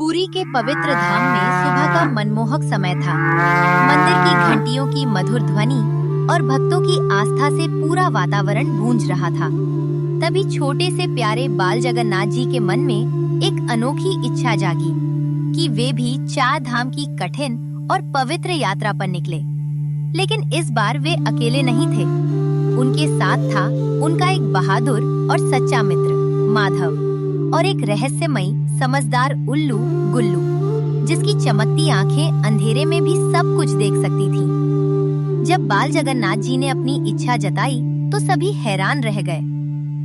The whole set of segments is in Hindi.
पुरी के पवित्र धाम में सुबह का मनमोहक समय था। मंदिर की घंटियों की मधुर ध्वनि और भक्तों की आस्था से पूरा वातावरण गूंज रहा था। तभी छोटे से प्यारे बाल जगन्नाथ जी के मन में एक अनोखी इच्छा जागी कि वे भी 4 धाम की कठिन और पवित्र यात्रा पर निकले। लेकिन इस बार वे अकेले नहीं थे। उनके साथ था उनका एक बहादुर और सच्चा मित्र माधव और एक रहस्यमयी समझदार उल्लू गुल्लू, जिसकी चमकती आंखें अंधेरे में भी सब कुछ देख सकती थीं। जब बाल जगन्नाथ जी ने अपनी इच्छा जताई तो सभी हैरान रह गए।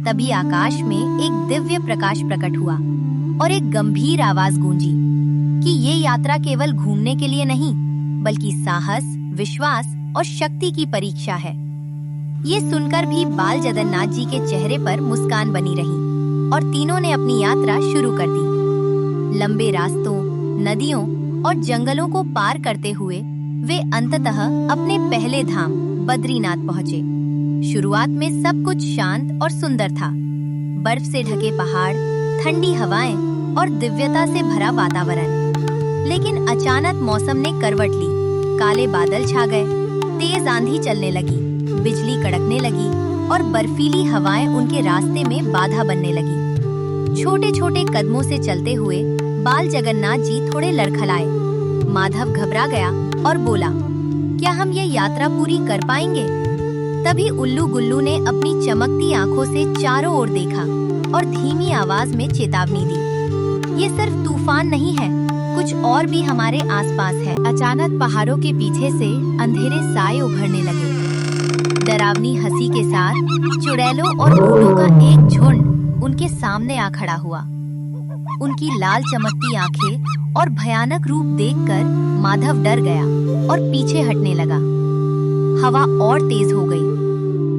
तभी आकाश में एक दिव्य प्रकाश प्रकट हुआ और एक गंभीर आवाज गूंजी कि ये यात्रा केवल घूमने के लिए नहीं, बल्कि साहस, विश्वास और शक्ति की परीक्षा है। ये सुनकर भी बाल जगन्नाथ जी के चेहरे पर मुस्कान बनी रही और तीनों ने अपनी यात्रा शुरू कर दी। लंबे रास्तों, नदियों और जंगलों को पार करते हुए वे अंततः अपने पहले धाम बद्रीनाथ पहुंचे। शुरुआत में सब कुछ शांत और सुंदर था। बर्फ से ढके पहाड़, ठंडी हवाएं और दिव्यता से भरा वातावरण। लेकिन अचानक मौसम ने करवट ली। काले बादल छा गए, तेज आंधी चलने लगी, बिजली कड़कने लगी और बर्फीली हवाएं उनके रास्ते में बाधा बनने लगी। छोटे छोटे कदमों से चलते हुए बाल जगन्नाथ जी थोड़े लड़खड़ाए। माधव घबरा गया और बोला, क्या हम ये यात्रा पूरी कर पाएंगे? तभी उल्लू गुल्लू ने अपनी चमकती आंखों से चारों ओर देखा और धीमी आवाज में चेतावनी दी, ये सिर्फ तूफान नहीं है, कुछ और भी हमारे आसपास है। अचानक पहाड़ों के पीछे से अंधेरे साए उभरने लगे। डरावनी हंसी के साथ चुड़ैलों और ऊँटों का एक झुंड उनके सामने आ खड़ा हुआ। उनकी लाल चमकती आंखें और भयानक रूप देखकर माधव डर गया और पीछे हटने लगा। हवा और तेज हो गई,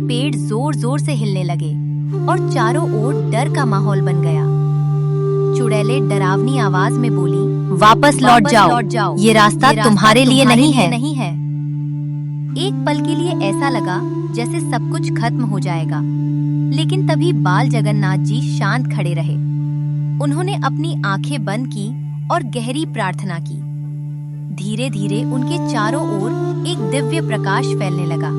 पेड़ जोर जोर से हिलने लगे और चारों ओर डर का माहौल बन गया। चुड़ैलें डरावनी आवाज में बोली, वापस लौट जाओ, ये रास्ता तुम्हारे लिए नहीं है। एक पल के लिए ऐसा लगा जैसे सब कुछ खत्म हो जाएगा, लेकिन तभी बाल जगन्नाथ जी शांत खड़े रहे। उन्होंने अपनी आंखें बंद की और गहरी प्रार्थना की। धीरे धीरे उनके चारों ओर एक दिव्य प्रकाश फैलने लगा।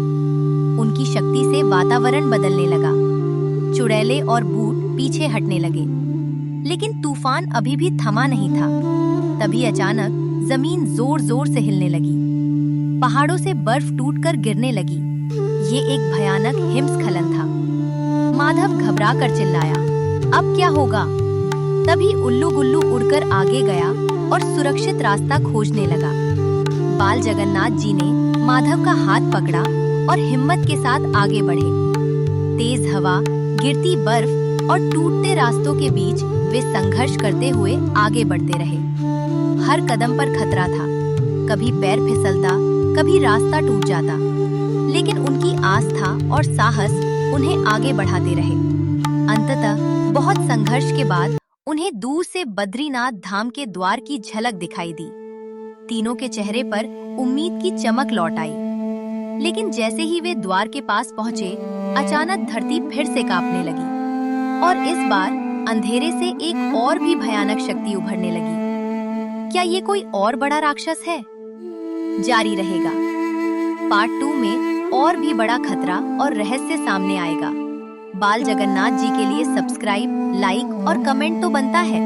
उनकी शक्ति से वातावरण बदलने लगा। चुड़ैलें और बूट पीछे हटने लगे, लेकिन तूफान अभी भी थमा नहीं था। तभी अचानक जमीन जोर जोर से हिलने लगी। पहाड़ों से बर्फ टूटकर गिरने लगी। ये एक भयानक हिमस्खलन था। माधव घबरा कर चिल्लाया, अब क्या होगा? तभी उल्लू गुल्लू उड़कर आगे गया और सुरक्षित रास्ता खोजने लगा। बाल जगन्नाथ जी ने माधव का हाथ पकड़ा और हिम्मत के साथ आगे बढ़े। तेज हवा, गिरती बर्फ और टूटते रास्तों के बीच वे संघर्ष करते हुए आगे बढ़ते रहे। हर कदम पर खतरा था, कभी पैर फिसलता, कभी रास्ता टूट जाता, लेकिन उनकी आस्था और साहस उन्हें आगे बढ़ाते रहे। अंततः बहुत संघर्ष के बाद उन्हें दूर से बद्रीनाथ धाम के द्वार की झलक दिखाई दी। तीनों के चेहरे पर उम्मीद की चमक लौट आई। लेकिन जैसे ही वे द्वार के पास पहुंचे, अचानक धरती फिर से कांपने लगी और इस बार अंधेरे से एक और भी भयानक शक्ति उभरने लगी। क्या ये कोई और बड़ा राक्षस है? जारी रहेगा। पार्ट 2 में और भी बड़ा खतरा और रहस्य सामने आएगा। बाल जगन्नाथ जी के लिए सब्सक्राइब, लाइक और कमेंट तो बनता है।